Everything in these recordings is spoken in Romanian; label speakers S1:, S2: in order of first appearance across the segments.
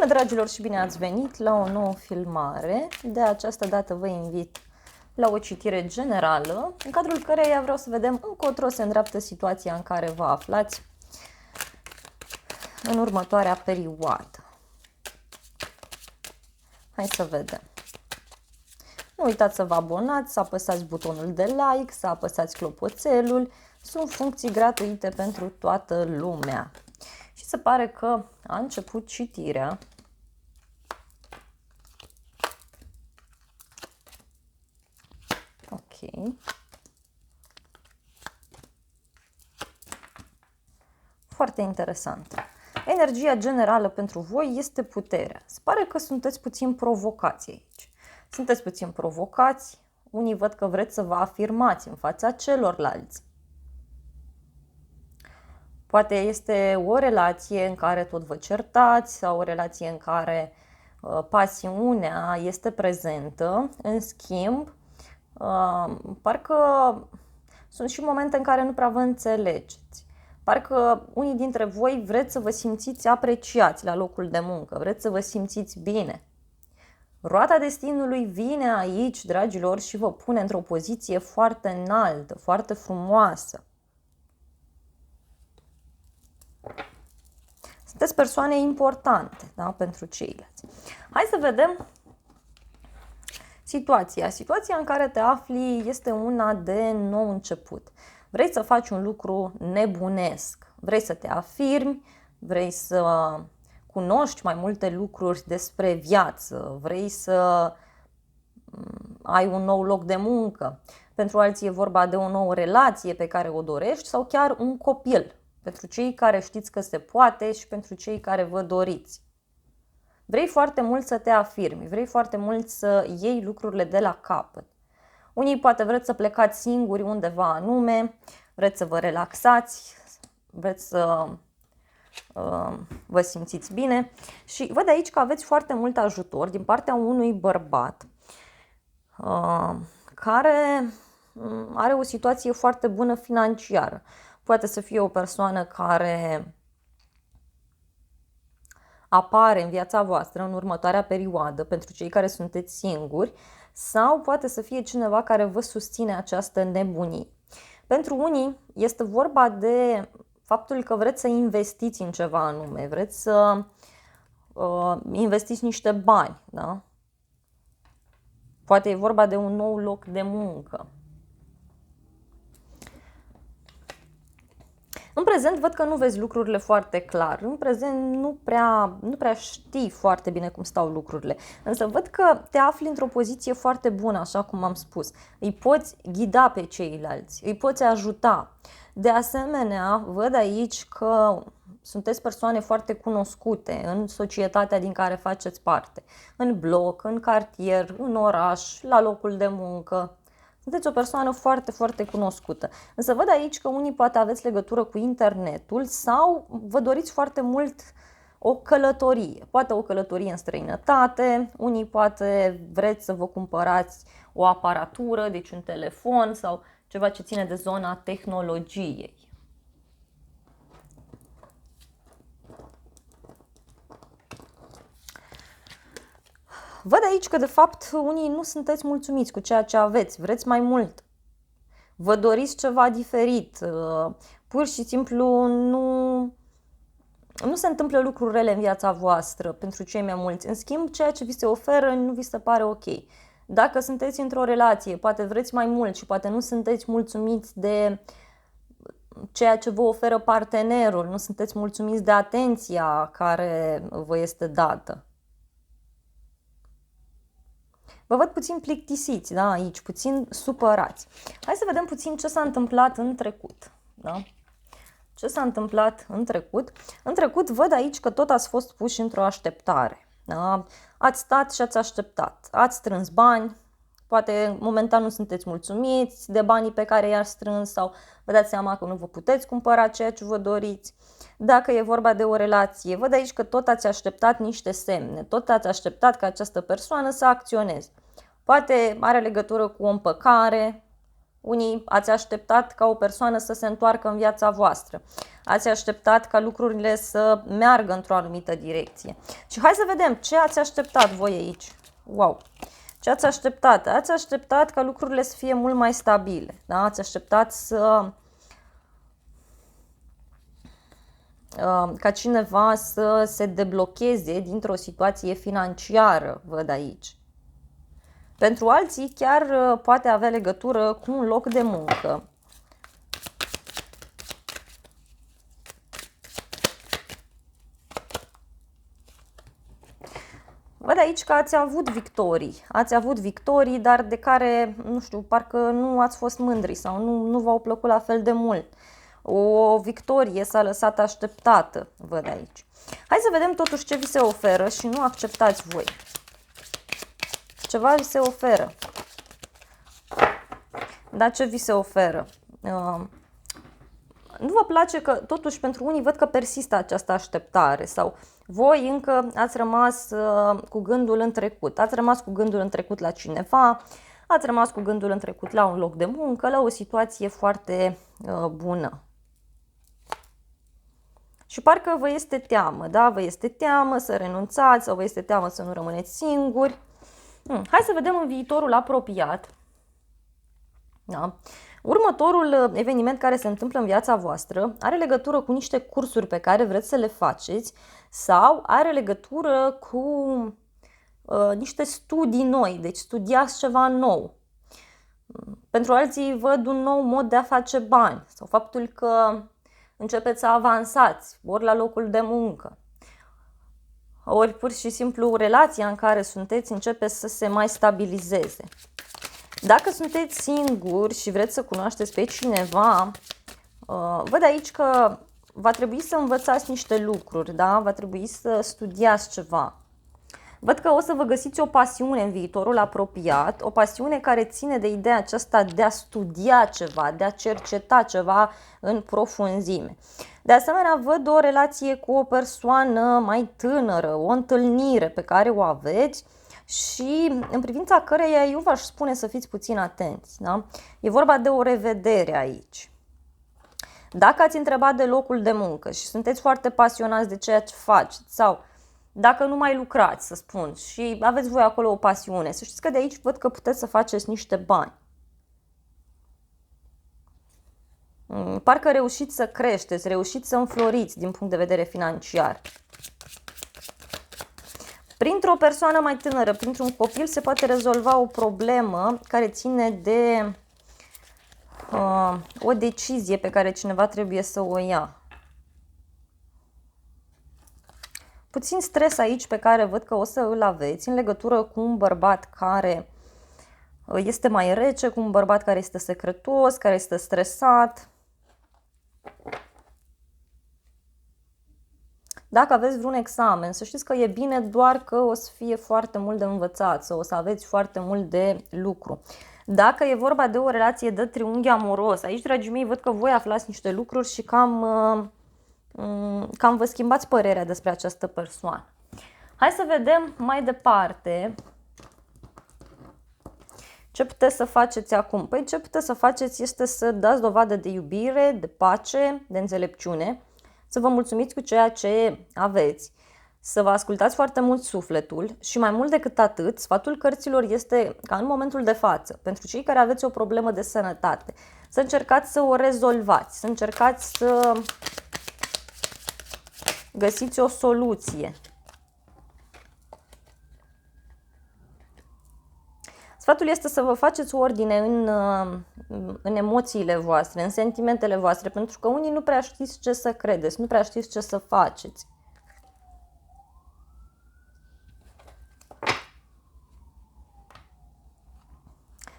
S1: Bună, dragilor, și bine ați venit la o nouă filmare. De această dată vă invit la o citire generală, în cadrul căreia vreau să vedem încotro se îndreaptă situația în care vă aflați în următoarea perioadă. Hai să vedem. Nu uitați să vă abonați, să apăsați butonul de like, să apăsați clopoțelul. Sunt funcții gratuite pentru toată lumea. Și se pare că a început citirea. Ok. Foarte interesant. Energia generală pentru voi este puterea. Se pare că sunteți puțin provocați aici. Sunteți puțin provocați. Unii văd că vreți să vă afirmați în fața celorlalți. Poate este o relație în care tot vă certați sau o relație în care pasiunea este prezentă. În schimb, parcă sunt și momente în care nu prea vă înțelegeți. Parcă unii dintre voi vreți să vă simțiți apreciați la locul de muncă, vreți să vă simțiți bine. Roata destinului vine aici, dragilor, și vă pune într-o poziție foarte înaltă, foarte frumoasă. Sunteți persoane importante, da, pentru ceilalți. Hai să vedem situația. Situația în care te afli este una de nou început. Vrei să faci un lucru nebunesc, vrei să te afirmi, vrei să cunoști mai multe lucruri despre viață, vrei să ai un nou loc de muncă. Pentru alții e vorba de o nouă relație pe care o dorești sau chiar un copil. Pentru cei care știți că se poate și pentru cei care vă doriți. Vrei foarte mult să te afirmi, vrei foarte mult să iei lucrurile de la capăt. Unii poate vreți să plecați singuri undeva anume, vreți să vă relaxați, vreți să vă simțiți bine și văd aici că aveți foarte mult ajutor din partea unui bărbat care are o situație foarte bună financiară. Poate să fie o persoană care apare în viața voastră în următoarea perioadă pentru cei care sunteți singuri sau poate să fie cineva care vă susține această nebunie. Pentru unii este vorba de faptul că vreți să investiți în ceva anume, vreți să investiți niște bani, da? Poate e vorba de un nou loc de muncă. În prezent văd că nu vezi lucrurile foarte clar. În prezent nu prea știi foarte bine cum stau lucrurile. Însă văd că te afli într-o poziție foarte bună, așa cum am spus. Îi poți ghida pe ceilalți, îi poți ajuta. De asemenea, văd aici că sunteți persoane foarte cunoscute în societatea din care faceți parte. În bloc, în cartier, în oraș, la locul de muncă. Sunteți o persoană foarte, foarte cunoscută. Însă văd aici că unii poate aveți legătură cu internetul sau vă doriți foarte mult o călătorie. Poate o călătorie în străinătate, unii poate vreți să vă cumpărați o aparatură, deci un telefon sau ceva ce ține de zona tehnologiei. Văd aici că, de fapt, unii nu sunteți mulțumiți cu ceea ce aveți, vreți mai mult. Vă doriți ceva diferit, pur și simplu nu se întâmplă lucruri rele în viața voastră pentru cei mai mulți. În schimb, ceea ce vi se oferă nu vi se pare ok. Dacă sunteți într-o relație, poate vreți mai mult și poate nu sunteți mulțumiți de ceea ce vă oferă partenerul, nu sunteți mulțumiți de atenția care vă este dată. Vă văd puțin plictisiți, da, aici, puțin supărați. Hai să vedem puțin ce s-a întâmplat în trecut. Da? Ce s-a întâmplat în trecut? În trecut văd aici că tot ați fost puși într-o așteptare. Da? Ați stat și ați așteptat. Ați strâns bani, poate momentan nu sunteți mulțumiți de banii pe care i-ați strâns sau vă dați seama că nu vă puteți cumpăra ceea ce vă doriți. Dacă e vorba de o relație, văd aici că tot ați așteptat niște semne, tot ați așteptat ca această persoană să acționeze. Poate are legătură cu o împăcare, unii ați așteptat ca o persoană să se întoarcă în viața voastră. Ați așteptat ca lucrurile să meargă într-o anumită direcție. Și hai să vedem ce ați așteptat voi aici. Wow! Ce ați așteptat? Ați așteptat ca lucrurile să fie mult mai stabile. Da? Ați așteptat ca cineva să se deblocheze dintr-o situație financiară, văd aici. Pentru alții chiar poate avea legătură cu un loc de muncă. Văd aici că ați avut victorii. Ați avut victorii, dar de care, nu știu, parcă nu ați fost mândri sau nu v-au plăcut la fel de mult. O victorie s-a lăsat așteptată, văd aici. Hai să vedem totuși ce vi se oferă și nu acceptați voi. Ceva vi se oferă. Dar ce vi se oferă? Nu vă place că, totuși, pentru unii văd că persistă această așteptare sau voi încă ați rămas cu gândul în trecut. Ați rămas cu gândul în trecut la cineva, ați rămas cu gândul în trecut la un loc de muncă, la o situație foarte bună. Și parcă vă este teamă, da? Vă este teamă să renunțați sau vă este teamă să nu rămâneți singuri. Hai să vedem în viitorul apropiat. Da? Următorul eveniment care se întâmplă în viața voastră are legătură cu niște cursuri pe care vreți să le faceți sau are legătură cu niște studii noi, deci studiați ceva nou. Pentru alții văd un nou mod de a face bani sau faptul că începeți să avansați, ori la locul de muncă, ori pur și simplu relația în care sunteți începe să se mai stabilizeze. Dacă sunteți singuri și vreți să cunoașteți pe cineva, văd aici că va trebui să învățați niște lucruri, da? Va trebui să studiați ceva. Văd că o să vă găsiți o pasiune în viitorul apropiat, o pasiune care ține de ideea aceasta de a studia ceva, de a cerceta ceva în profunzime. De asemenea, văd o relație cu o persoană mai tânără, o întâlnire pe care o aveți și în privința căreia eu v-aș spune să fiți puțin atenți. Da? E vorba de o revedere aici. Dacă ați întrebat de locul de muncă și sunteți foarte pasionați de ceea ce faceți sau dacă nu mai lucrați, să spun, și aveți voi acolo o pasiune, să știți că de aici văd că puteți să faceți niște bani. Parcă reușiți să creșteți, reușiți să înfloriți din punct de vedere financiar. Printr-o persoană mai tânără, printr-un copil, se poate rezolva o problemă care ține de o decizie pe care cineva trebuie să o ia. Puțin stres aici pe care văd că o să îl aveți în legătură cu un bărbat care este mai rece, cu un bărbat care este secretos, care este stresat. Dacă aveți vreun examen, să știți că e bine, doar că o să fie foarte mult de învățat sau o să aveți foarte mult de lucru. Dacă e vorba de o relație de triunghi amoros, aici, dragii mei, văd că voi aflați niște lucruri și cam vă schimbați părerea despre această persoană. Hai să vedem mai departe ce puteți să faceți acum. Păi ce puteți să faceți este să dați dovadă de iubire, de pace, de înțelepciune, să vă mulțumiți cu ceea ce aveți, să vă ascultați foarte mult sufletul și mai mult decât atât, sfatul cărților este ca în momentul de față, pentru cei care aveți o problemă de sănătate, să încercați să o rezolvați, să încercați să găsiți o soluție. Sfatul este să vă faceți ordine în emoțiile voastre, în sentimentele voastre, pentru că unii nu prea știți ce să credeți, nu prea știți ce să faceți.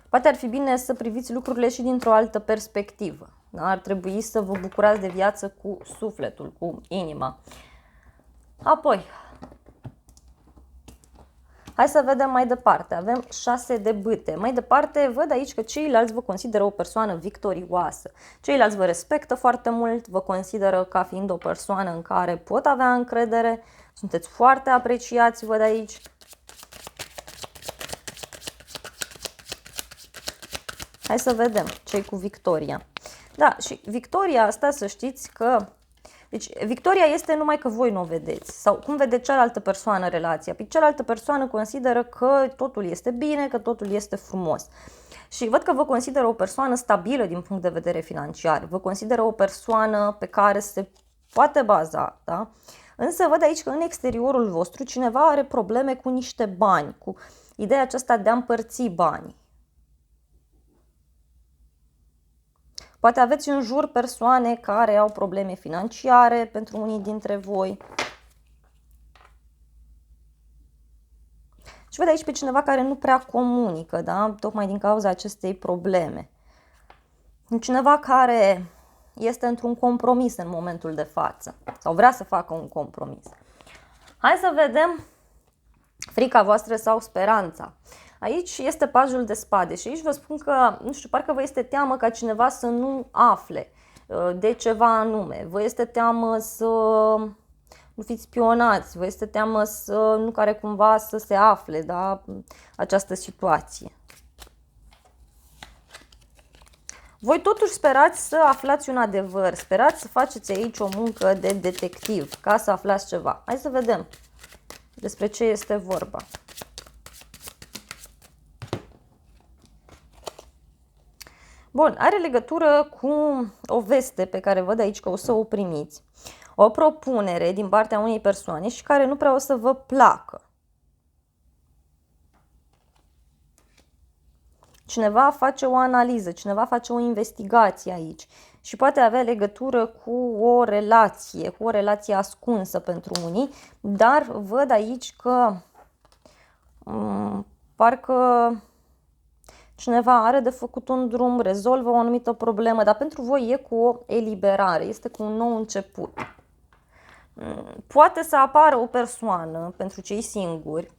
S1: Poate ar fi bine să priviți lucrurile și dintr-o altă perspectivă. Da? Ar trebui să vă bucurați de viață cu sufletul, cu inima. Apoi, hai să vedem mai departe. Avem 6 de bâte. Mai departe, văd aici că ceilalți vă consideră o persoană victorioasă. Ceilalți vă respectă foarte mult, vă consideră ca fiind o persoană în care pot avea încredere. Sunteți foarte apreciați, văd aici. Hai să vedem ce-i cu victoria. Da, și victoria asta, să știți că Deci victoria este numai că voi nu o vedeți. Sau cum vede cealaltă persoană relația? Păi cealaltă persoană consideră că totul este bine, că totul este frumos. Și văd că vă consideră o persoană stabilă din punct de vedere financiar. Vă consideră o persoană pe care se poate baza, da? Însă văd aici că în exteriorul vostru cineva are probleme cu niște bani, cu ideea aceasta de a împărți banii. Poate aveți în jur persoane care au probleme financiare pentru unii dintre voi. Și văd aici pe cineva care nu prea comunică, da? Tocmai din cauza acestei probleme. Cineva care este într-un compromis în momentul de față sau vrea să facă un compromis. Hai să vedem frica voastră sau speranța. Aici este pajul de spade și aici vă spun că, nu știu, parcă vă este teamă ca cineva să nu afle de ceva anume. Vă este teamă să nu fiți spionați, vă este teamă să nu care cumva să se afle, da, această situație. Voi totuși sperați să aflați un adevăr, sperați să faceți aici o muncă de detectiv ca să aflați ceva. Hai să vedem despre ce este vorba. Bun, are legătură cu o veste pe care văd aici că o să o primiți. O propunere din partea unei persoane și care nu prea o să vă placă. Cineva face o analiză, cineva face o investigație aici și poate avea legătură cu o relație ascunsă pentru unii, dar văd aici că parcă cineva are de făcut un drum, rezolvă o anumită problemă, dar pentru voi e cu o eliberare, este cu un nou început. Poate să apară o persoană pentru cei singuri,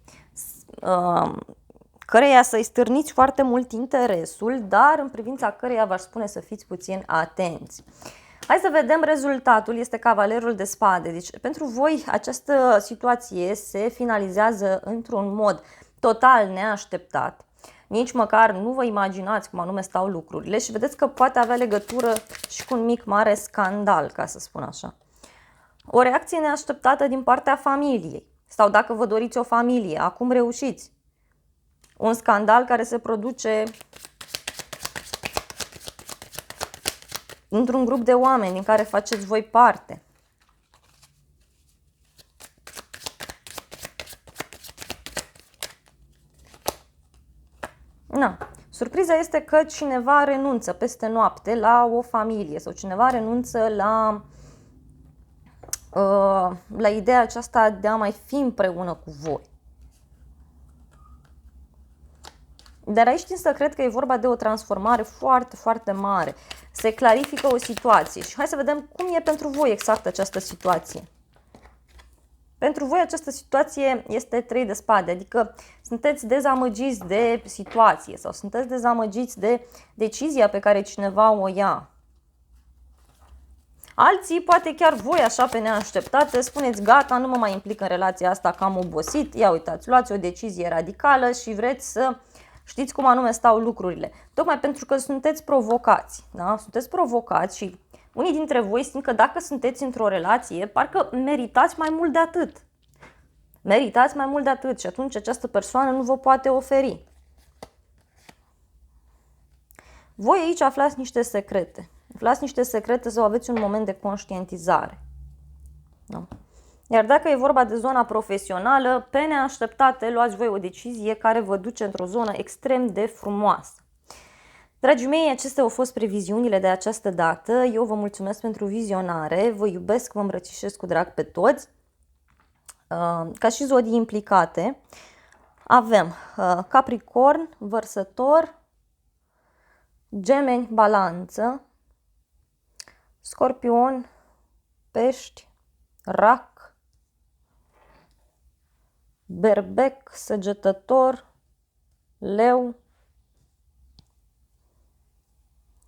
S1: căreia să-i stârniți foarte mult interesul, dar în privința căreia v-aș spune să fiți puțin atenți. Hai să vedem rezultatul, este cavalerul de spade. Deci pentru voi această situație se finalizează într-un mod total neașteptat. Nici măcar nu vă imaginați cum anume stau lucrurile și vedeți că poate avea legătură și cu un mic mare scandal, ca să spun așa. O reacție neașteptată din partea familiei sau dacă vă doriți o familie, acum reușiți. Un scandal care se produce într-un grup de oameni din care faceți voi parte. Na. Surpriza este că cineva renunță peste noapte la o familie sau cineva renunță la ideea aceasta de a mai fi împreună cu voi. Dar aici tind să cred că e vorba de o transformare foarte, foarte mare. Se clarifică o situație și hai să vedem cum e pentru voi exact această situație. Pentru voi această situație este 3 de spade, adică sunteți dezamăgiți de situație sau sunteți dezamăgiți de decizia pe care cineva o ia. Alții, poate chiar voi așa pe neașteptate, spuneți gata, nu mă mai implic în relația asta că am obosit, ia uitați, luați o decizie radicală și vreți să știți cum anume stau lucrurile. Tocmai pentru că sunteți provocați, da? Sunteți provocați și unii dintre voi simt că dacă sunteți într-o relație, parcă meritați mai mult de atât. Meritați mai mult de atât și atunci această persoană nu vă poate oferi. Voi aici aflați niște secrete. Aflați niște secrete sau aveți un moment de conștientizare. Da? Iar dacă e vorba de zona profesională, pe neașteptate luați voi o decizie care vă duce într-o zonă extrem de frumoasă. Dragii mei, acestea au fost previziunile de această dată. Eu vă mulțumesc pentru vizionare, vă iubesc, vă îmbrățișez cu drag pe toți. Ca și zodii implicate, avem Capricorn, Vărsător, Gemeni, Balanță, Scorpion, Pești, Rac, Berbec, Săgetător, Leu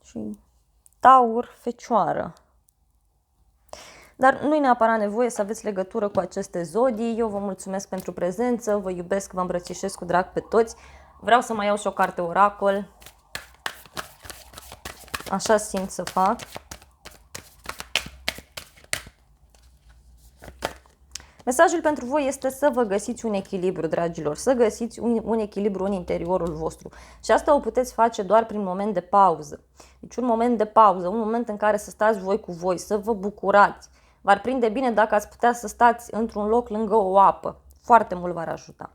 S1: și Taur, Fecioară. Dar nu-i neapărat nevoie să aveți legătură cu aceste zodii. Eu vă mulțumesc pentru prezență, vă iubesc, vă îmbrățișez cu drag pe toți. Vreau să mai iau și o carte oracol. Așa simt să fac. Mesajul pentru voi este să vă găsiți un echilibru, dragilor, să găsiți un echilibru în interiorul vostru. Și asta o puteți face doar prin moment de pauză. Deci un moment de pauză, un moment în care să stați voi cu voi, să vă bucurați. V-ar prinde bine dacă ați putea să stați într-un loc lângă o apă. Foarte mult v-ar ajuta.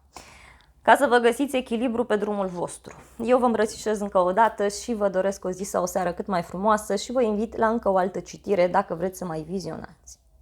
S1: Ca să vă găsiți echilibru pe drumul vostru. Eu vă îmbrățișez încă o dată și vă doresc o zi sau o seară cât mai frumoasă și vă invit la încă o altă citire dacă vreți să mai vizionați.